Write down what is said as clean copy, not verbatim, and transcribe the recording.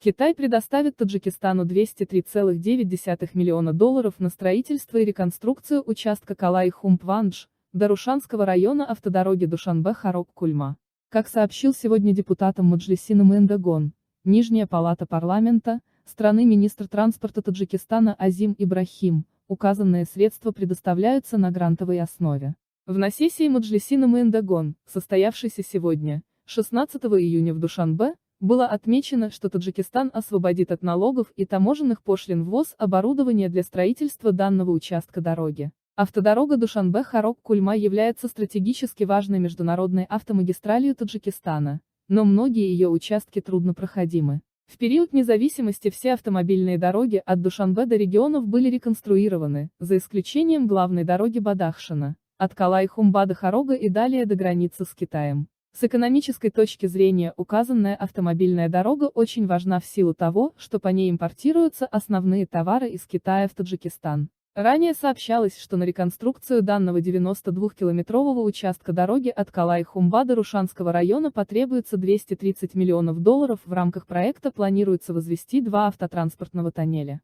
Китай предоставит Таджикистану $203,9 миллиона на строительство и реконструкцию участка Калай-Хумпвандж, Дарушанского района автодороги Душанбе-Харок-Кульма. Как сообщил сегодня депутатам Маджлисина Мындагон, Нижняя палата парламента страны министр транспорта Таджикистана Азим Ибрахим, указанные средства предоставляются на грантовой основе. На сессии Маджлисина Мындагон, состоявшейся сегодня, 16 июня в Душанбе, было отмечено, что Таджикистан освободит от налогов и таможенных пошлин ввоз оборудования для строительства данного участка дороги. Автодорога Душанбе-Харок-Кульма является стратегически важной международной автомагистралью Таджикистана, но многие ее участки труднопроходимы. В период независимости все автомобильные дороги от Душанбе до регионов были реконструированы, за исключением главной дороги Бадахшана, от Калай-Хумба до Харога и далее до границы с Китаем. С экономической точки зрения указанная автомобильная дорога очень важна в силу того, что по ней импортируются основные товары из Китая в Таджикистан. Ранее сообщалось, что на реконструкцию данного 92-километрового участка дороги от Калай-Хумба до Рушанского района потребуется $230 миллионов, в рамках проекта планируется возвести два автотранспортного тоннеля.